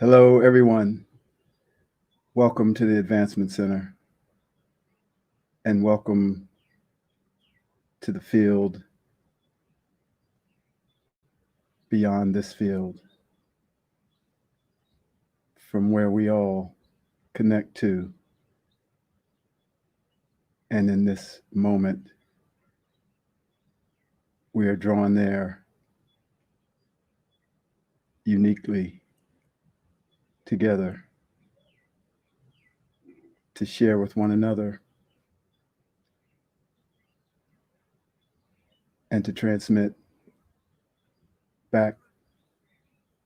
Hello, everyone. Welcome to the Advancement Center, and welcome to the field beyond this field, from where we all connect to. And in this moment, we are drawn there uniquely together to share with one another and to transmit back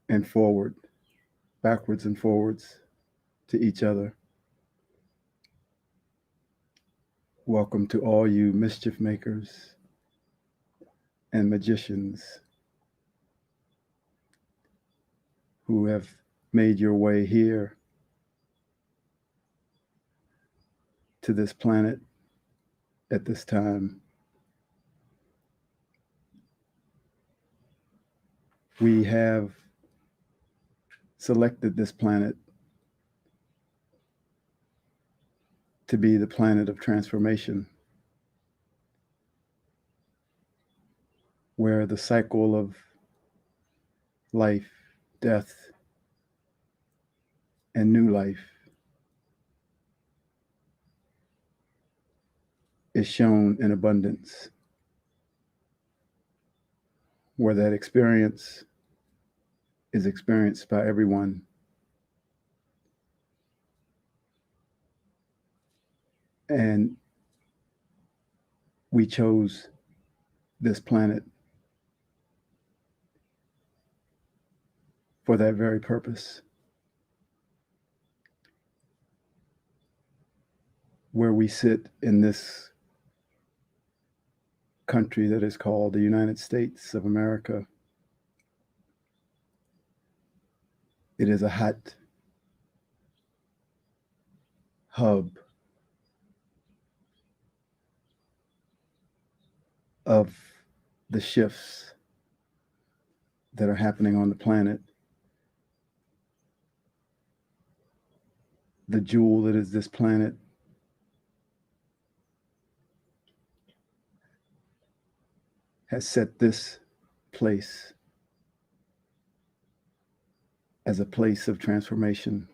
and forward, backwards and forwards to each other. Welcome to all you mischief makers and magicians who have made your way here to this planet at this time. We have selected this planet to be the planet of transformation, where the cycle of life, death, and new life is shown in abundance, where that experience is experienced by everyone. And we chose this planet for that very purpose, where we sit in this country that is called the United States of America. It is a hot hub of the shifts that are happening on the planet. The jewel that is this planet has set this place as a place of transformation,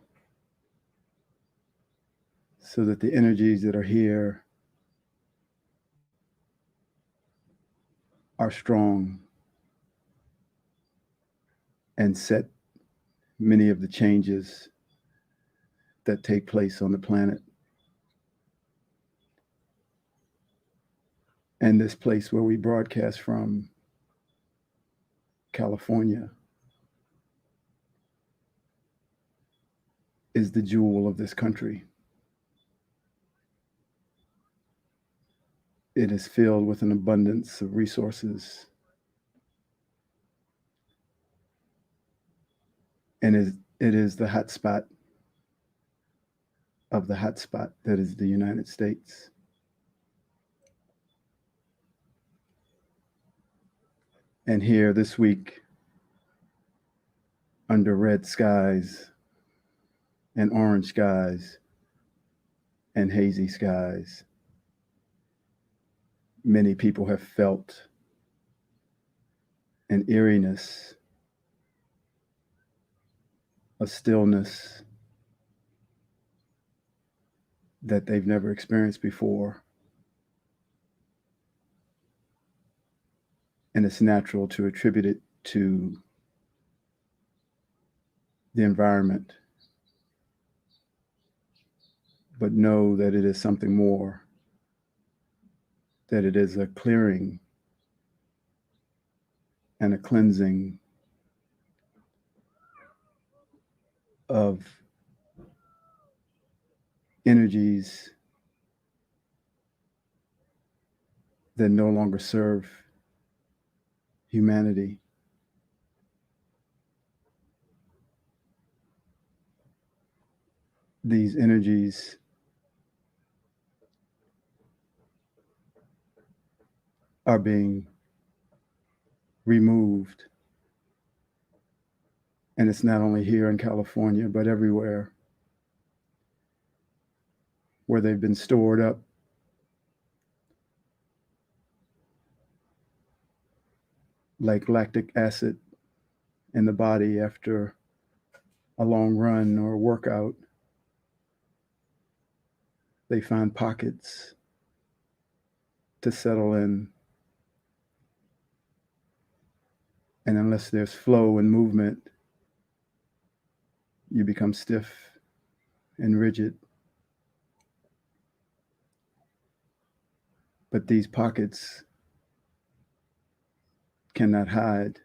so that the energies that are here are strong and set many of the changes that take place on the planet. And this place where we broadcast from, California, is the jewel of this country. It is filled with an abundance of resources, and it is the hot spot of the hot spot that is the United States. And here this week, under red skies and orange skies and hazy skies, many people have felt an eeriness, a stillness that they've never experienced before. And it's natural to attribute it to the environment, but know that it is something more, that it is a clearing and a cleansing of energies that no longer serve humanity. These energies are being removed And it's not only here in California, but everywhere where they've been stored up like lactic acid in the body after a long run or workout. They find pockets to settle in. And unless there's flow and movement, you become stiff and rigid. But these pockets cannot hide,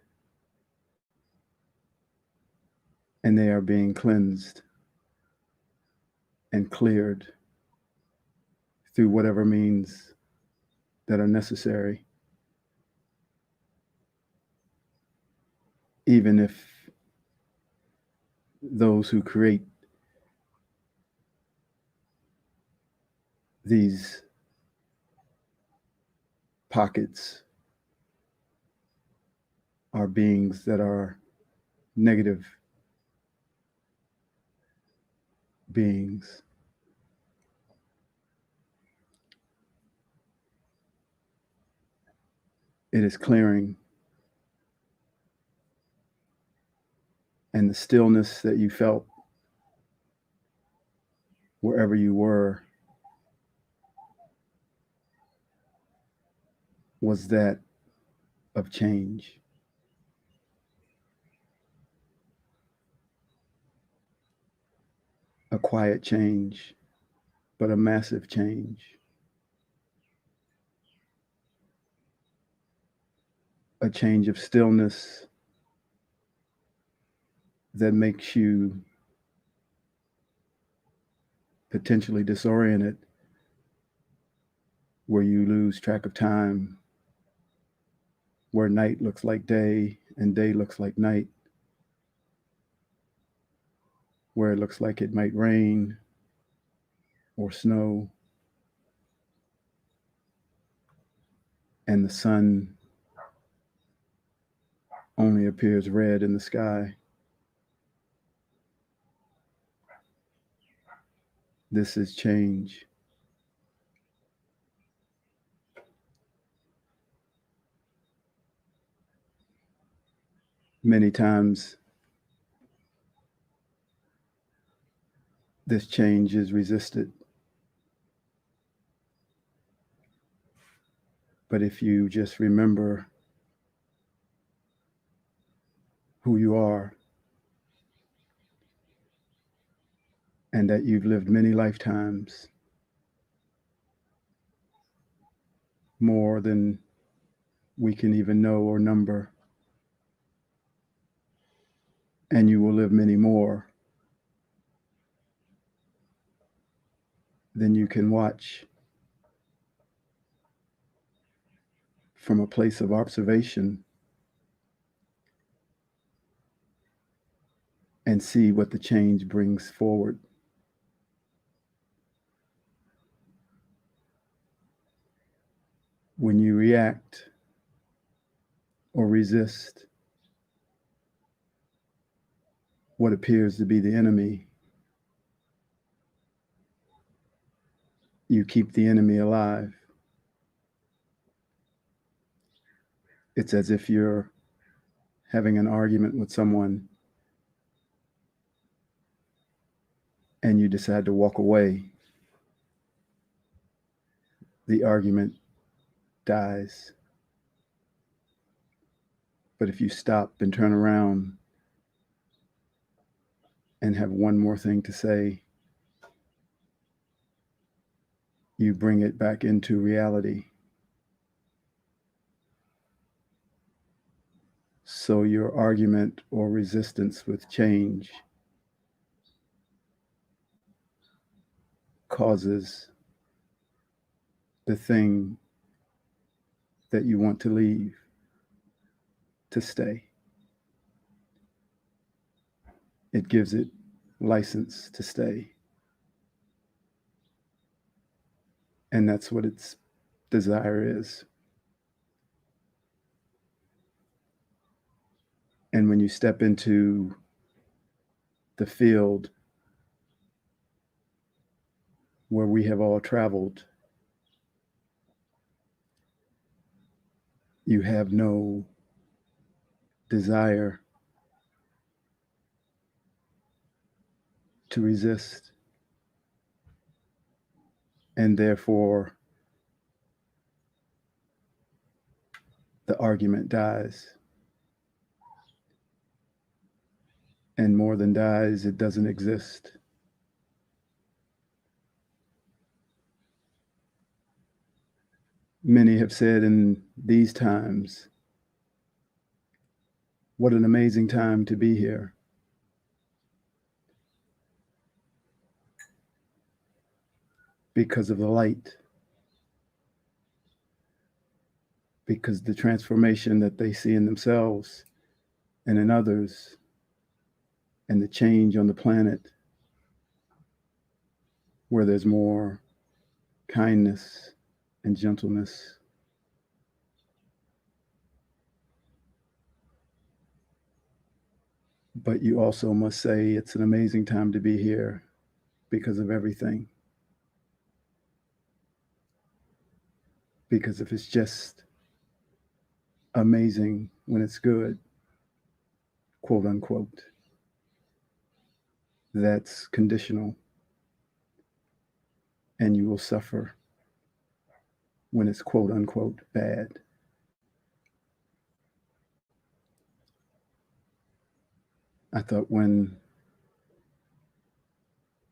and they are being cleansed and cleared through whatever means that are necessary. Even if those who create these pockets are beings that are negative beings. It is clearing, and the stillness that you felt wherever you were was that of change. A quiet change, but a massive change. A change of stillness that makes you potentially disoriented, where you lose track of time, where night looks like day and day looks like night, where it looks like it might rain or snow, and the sun only appears red in the sky. This is change. Many times, this change is resisted. But if you just remember who you are and that you've lived many lifetimes, more than we can even know or number, and you will live many more, then you can watch from a place of observation and see what the change brings forward. When you react or resist what appears to be the enemy, you keep the enemy alive. It's as if you're having an argument with someone and you decide to walk away. The argument dies. But if you stop and turn around and have one more thing to say, you bring it back into reality. So your argument or resistance with change causes the thing that you want to leave to stay. It gives it license to stay. And that's what its desire is. And when you step into the field where we have all traveled, you have no desire to resist, and therefore the argument dies. And more than dies, it doesn't exist. Many have said in these times, what an amazing time to be here. Because of the light, because the transformation that they see in themselves and in others, and the change on the planet where there's more kindness and gentleness. But you also must say it's an amazing time to be here because of everything. Because if it's just amazing when it's good, quote unquote, that's conditional, and you will suffer when it's quote unquote bad. I thought when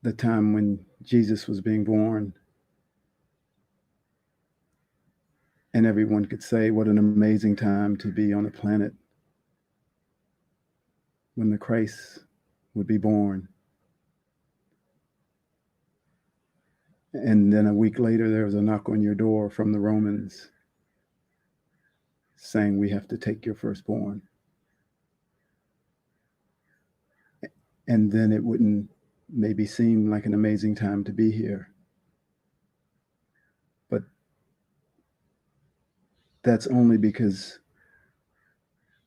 the time when Jesus was being born, and everyone could say, what an amazing time to be on a planet when the Christ would be born. And then a week later, there was a knock on your door from the Romans saying, we have to take your firstborn. And then it wouldn't maybe seem like an amazing time to be here. But that's only because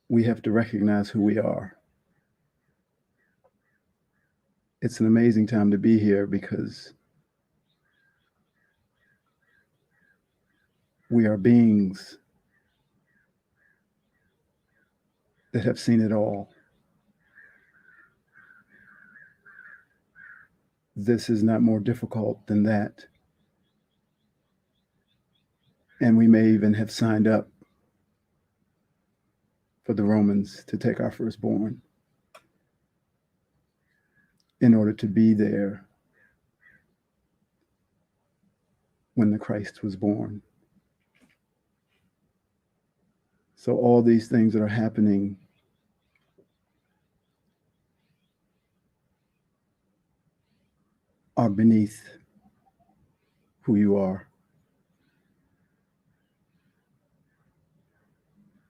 we have to recognize who we are. It's an amazing time to be here because we are beings that have seen it all. This is not more difficult than that. And we may even have signed up for the Romans to take our firstborn in order to be there when the Christ was born. So all these things that are happening are beneath who you are.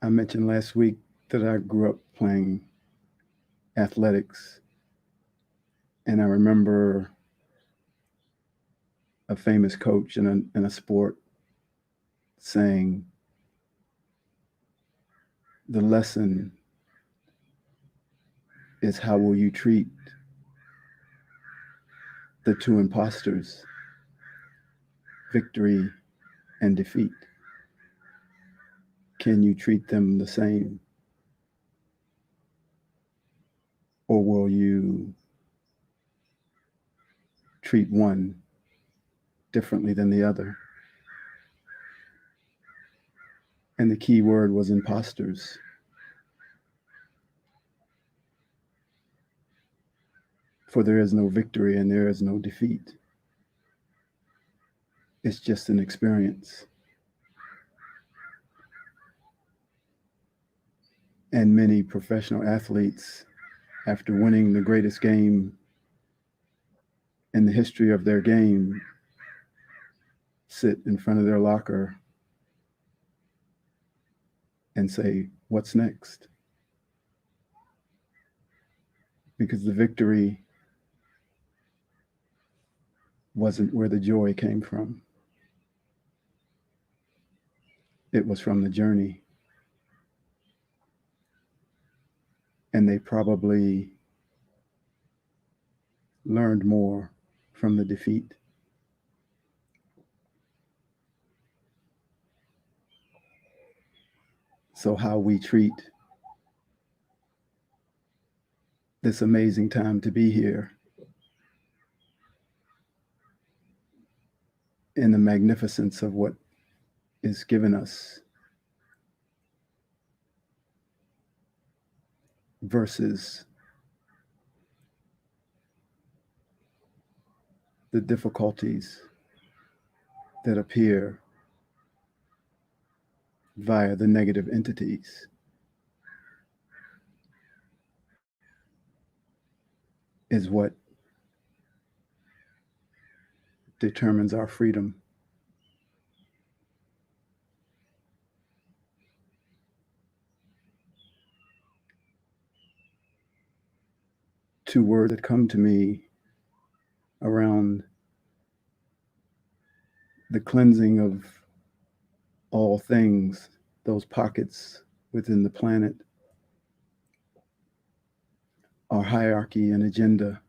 I mentioned last week that I grew up playing athletics, and I remember a famous coach in a sport saying, the lesson is how will you treat the two imposters, victory and defeat? Can you treat them the same? Or will you treat one differently than the other? And the key word was imposters. For there is no victory and there is no defeat. It's just an experience. And many professional athletes, after winning the greatest game in the history of their game, sit in front of their locker and say, what's next? Because the victory wasn't where the joy came from. It was from the journey. And they probably learned more from the defeat. So, how we treat this amazing time to be here in the magnificence of what is given us versus the difficulties that appear via the negative entities is what determines our freedom. Two words that come to me around the cleansing of all things, those pockets within the planet, are hierarchy and agenda.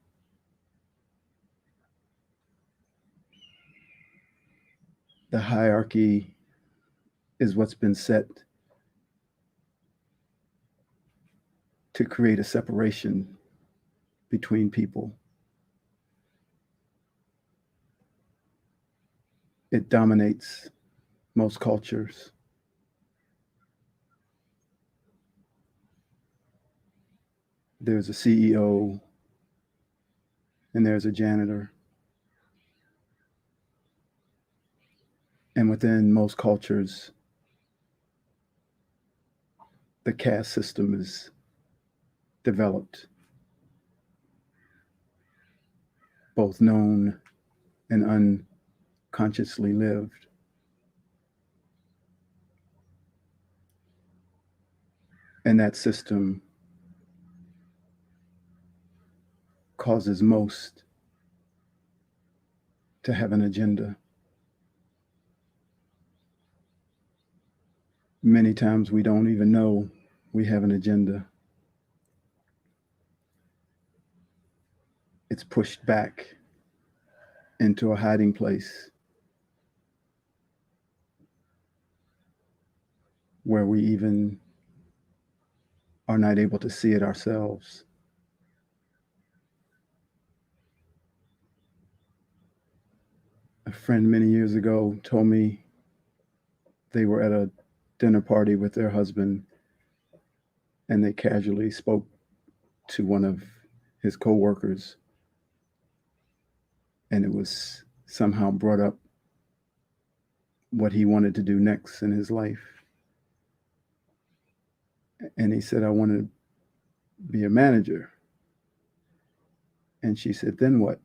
The hierarchy is what's been set to create a separation between people. It dominates most cultures. There's a CEO and there's a janitor. And within most cultures, the caste system is developed, both known and unconsciously lived. And that system causes most to have an agenda. Many times we don't even know we have an agenda. It's pushed back into a hiding place where we even are not able to see it ourselves. A friend many years ago told me they were at a dinner party with their husband and they casually spoke to one of his coworkers, and it was somehow brought up what he wanted to do next in his life. And he said, I want to be a manager. And she said, then what?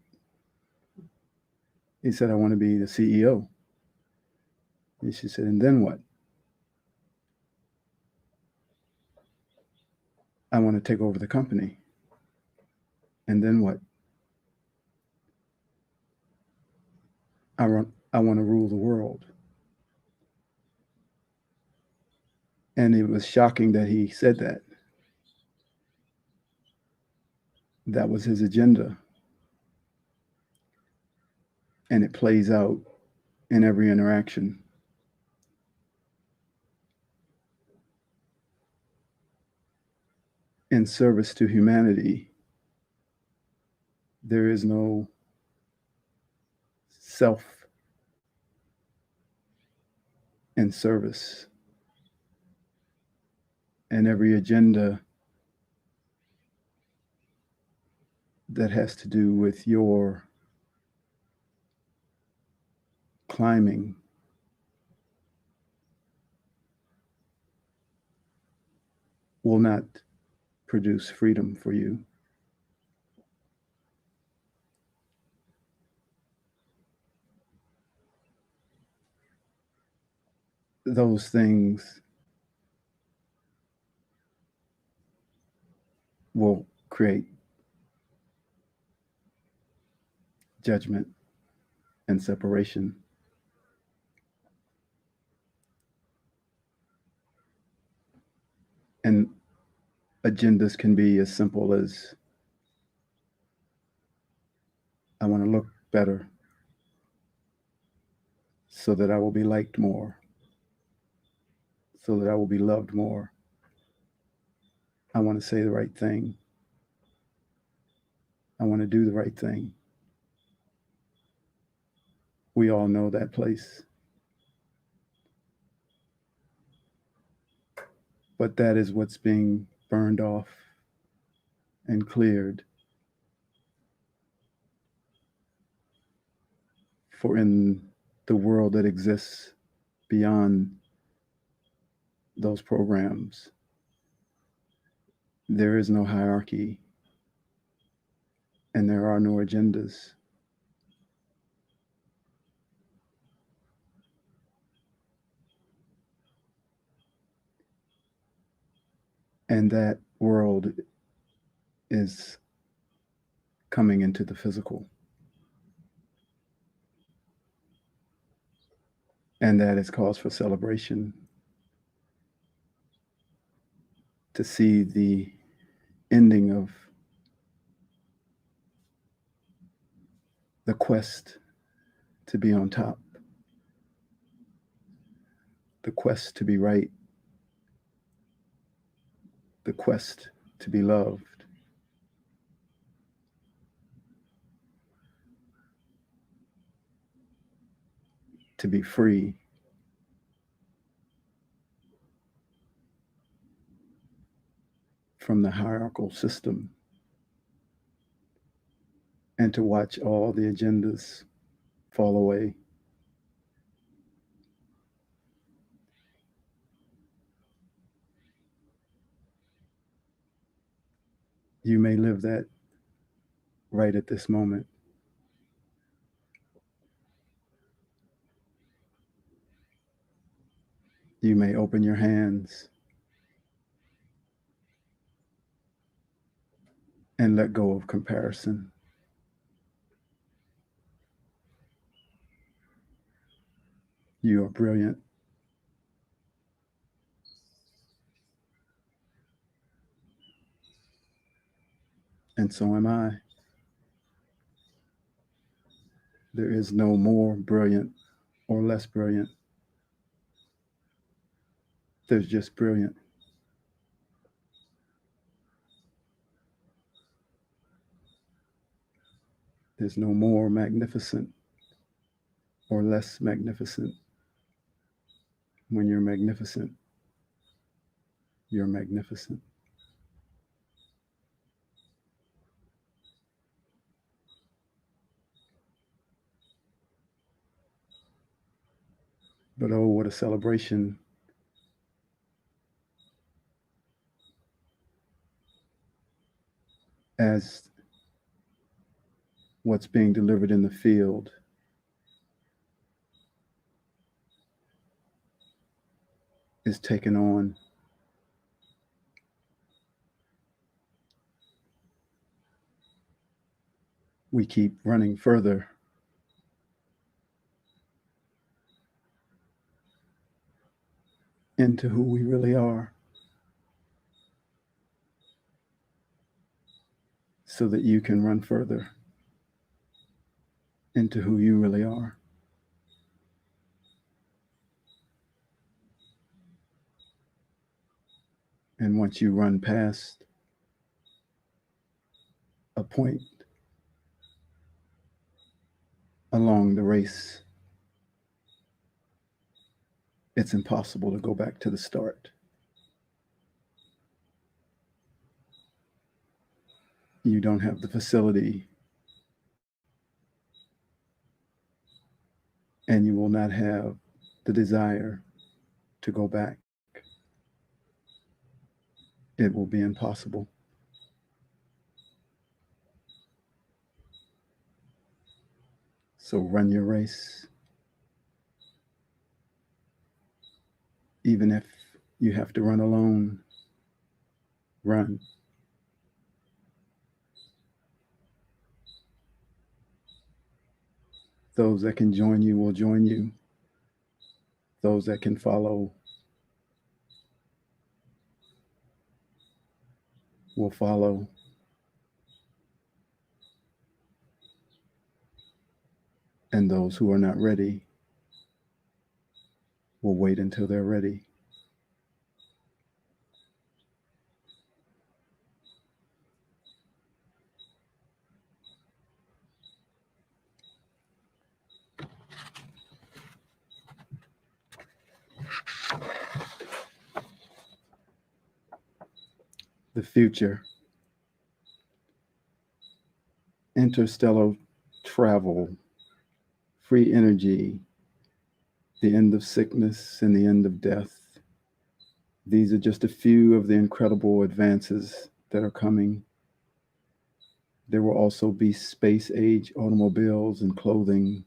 He said, I want to be the CEO. And she said, and then what? I want to take over the company. And then what? I want to rule the world. And it was shocking that he said that. That was his agenda. And it plays out in every interaction. In service to humanity, there is no self in service. And every agenda that has to do with your climbing will not produce freedom for you. Those things will create judgment and separation. And agendas can be as simple as better, so that I will be liked more, so that I will be loved more. I want to say the right thing. I want to do the right thing. We all know that place. But that is what's being burned off and cleared. For in the world that exists beyond those programs, there is no hierarchy and there are no agendas. And that world is coming into the physical. And that is cause for celebration. To see the ending of the quest to be on top, the quest to be right, the quest to be loved. To be free. From the hierarchical system, and to watch all the agendas fall away. You may live that right at this moment. You may open your hands and let go of comparison. You are brilliant. And so am I. There is no more brilliant or less brilliant. There's just brilliant. There's no more magnificent or less magnificent. When you're magnificent, you're magnificent. But oh, what a celebration. As what's being delivered in the field is taken on. We keep running further into who we really are, so that you can run further into who you really are. And once you run past a point along the race, it's impossible to go back to the start. You don't have the facility, and you will not have the desire to go back. It will be impossible. So run your race. Even if you have to run alone, run. Those that can join you will join you. Those that can follow will follow. And those who are not ready will wait until they're ready. The future, interstellar travel, free energy, the end of sickness and the end of death. These are just a few of the incredible advances that are coming. There will also be space age automobiles and clothing,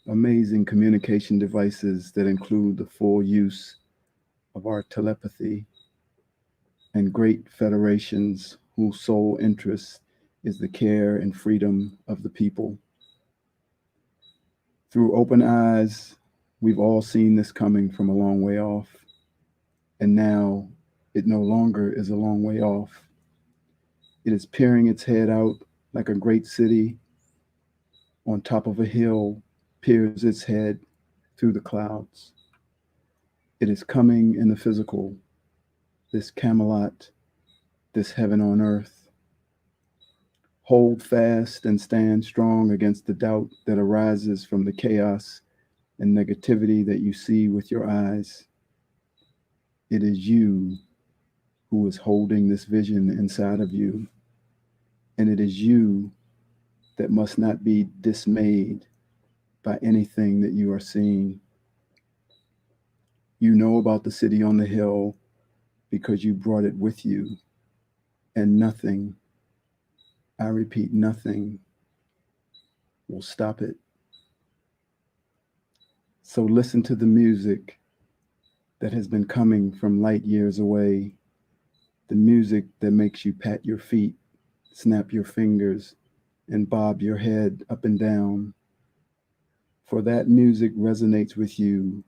amazing communication devices that include the full use of our telepathy, and great federations whose sole interest is the care and freedom of the people. Through open eyes, we've all seen this coming from a long way off, and now it no longer is a long way off. It is peering its head out like a great city on top of a hill peers its head through the clouds. It is coming in the physical, this Camelot, this heaven on earth. Hold fast and stand strong against the doubt that arises from the chaos and negativity that you see with your eyes. It is you who is holding this vision inside of you, and it is you that must not be dismayed by anything that you are seeing. You know about the city on the hill because you brought it with you, and nothing, I repeat, nothing will stop it. So listen to the music that has been coming from light years away, the music that makes you pat your feet, snap your fingers, and bob your head up and down. For that music resonates with you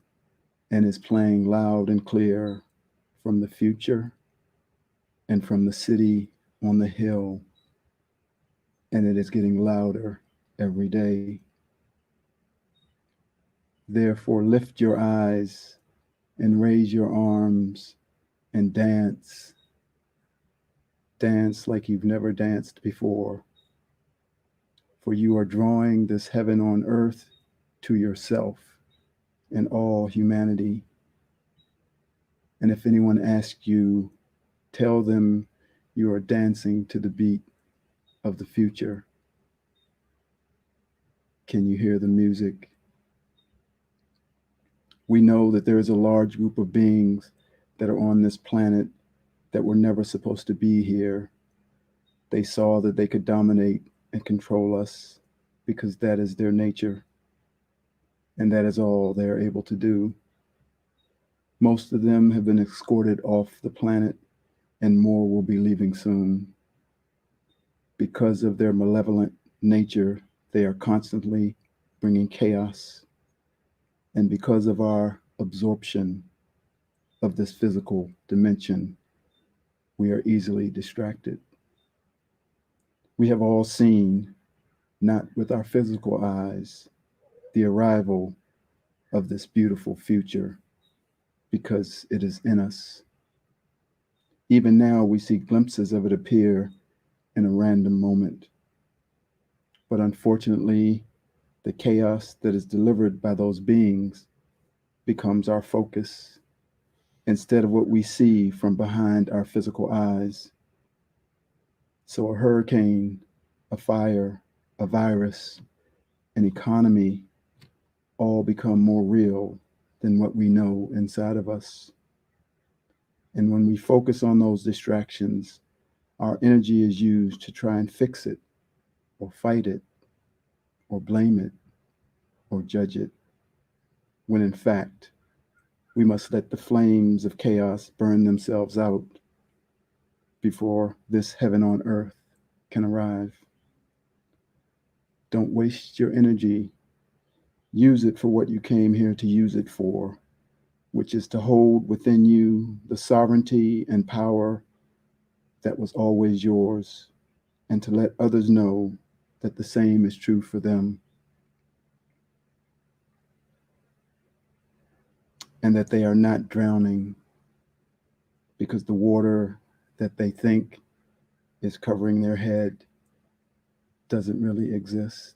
and is playing loud and clear from the future and from the city on the hill, and it is getting louder every day. Therefore, lift your eyes and raise your arms and dance. Dance like you've never danced before, for you are drawing this heaven on earth to yourself and all humanity. And if anyone asks you, tell them you are dancing to the beat of the future. Can you hear the music? We know that there is a large group of beings that are on this planet that were never supposed to be here. They saw that they could dominate and control us because that is their nature, and that is all they are able to do. Most of them have been escorted off the planet, and more will be leaving soon. Because of their malevolent nature, they are constantly bringing chaos. And because of our absorption of this physical dimension, we are easily distracted. We have all seen, not with our physical eyes, the arrival of this beautiful future because it is in us. Even now, we see glimpses of it appear in a random moment. But unfortunately, the chaos that is delivered by those beings becomes our focus instead of what we see from behind our physical eyes. So a hurricane, a fire, a virus, an economy all become more real than what we know inside of us. And when we focus on those distractions, our energy is used to try and fix it, or fight it, or blame it, or judge it, when in fact, we must let the flames of chaos burn themselves out before this heaven on earth can arrive. Don't waste your energy. Use it for what you came here to use it for, which is to hold within you the sovereignty and power that was always yours, and to let others know that the same is true for them. and that they are not drowning because the water that they think is covering their head doesn't really exist.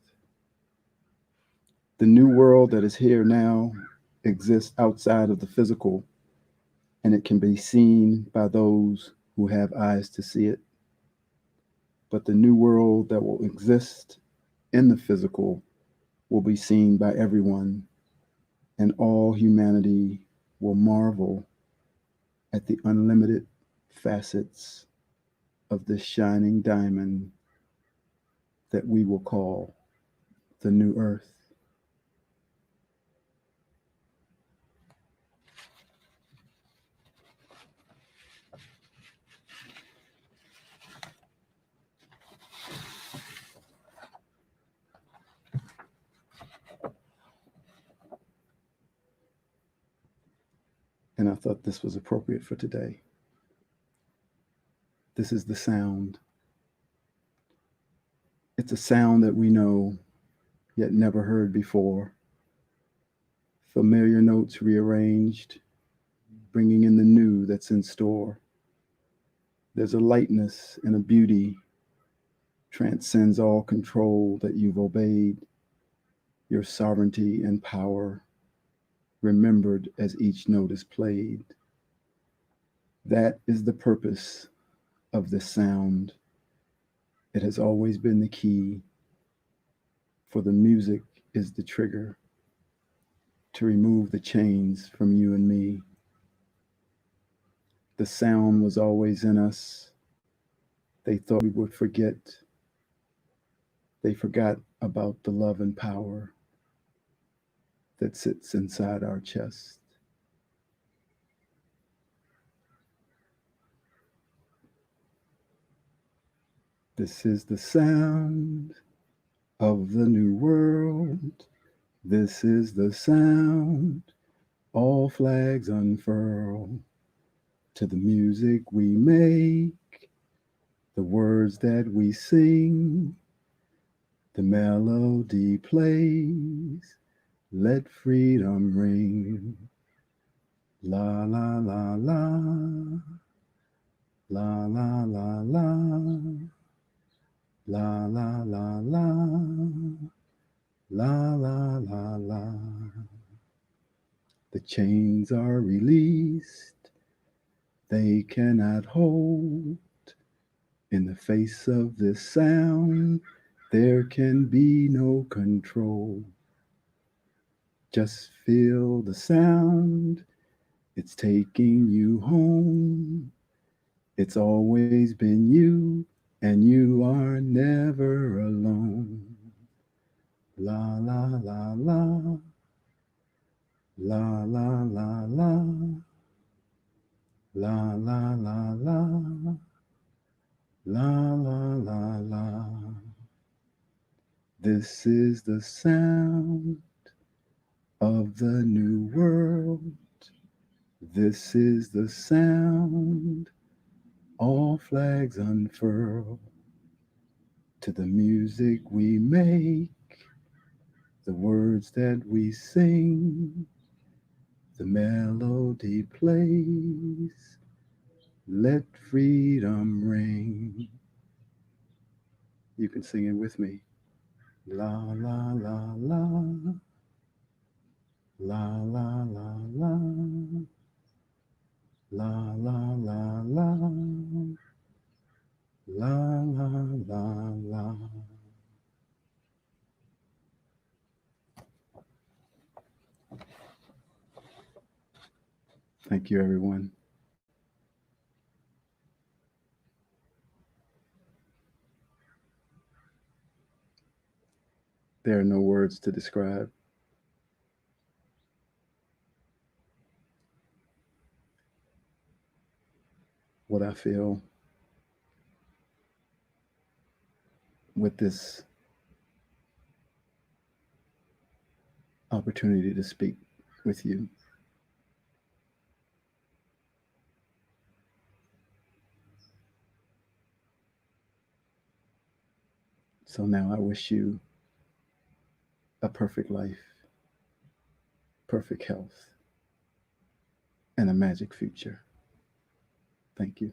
The new world that is here now exists outside of the physical, and it can be seen by those who have eyes to see it. But the new world that will exist in the physical will be seen by everyone, and all humanity will marvel at the unlimited facets of this shining diamond that we will call the new earth. And I thought this was appropriate for today. This is the sound. It's a sound that we know, yet never heard before. Familiar notes rearranged, bringing in the new that's in store. There's a lightness and a beauty transcends all control that you've obeyed, your sovereignty and power remembered as each note is played. That is the purpose of this sound. It has always been the key, for the music is the trigger to remove the chains from you and me. The sound was always in us. They thought we would forget. They forgot about the love and power that sits inside our chest. This is the sound of the new world. This is the sound. All flags unfurl to the music we make, the words that we sing, the melody plays. Let freedom ring. La la la la, la la la la, la la la la, la la la la. The chains are released, they cannot hold. In the face of this sound, there can be no control. Just feel the sound, it's taking you home. It's always been you, and you are never alone. La la la la, la la la la, la la la la, la la la la. This is the sound of the new world. This is the sound. All flags unfurl to the music we make, the words that we sing, the melody plays. Let freedom ring. You can sing it with me. La la la la, la la la la, la la la la, la la la la. Thank you, everyone. There are no words to describe what I feel with this opportunity to speak with you. So now I wish you a perfect life, perfect health, and a magic future. Thank you.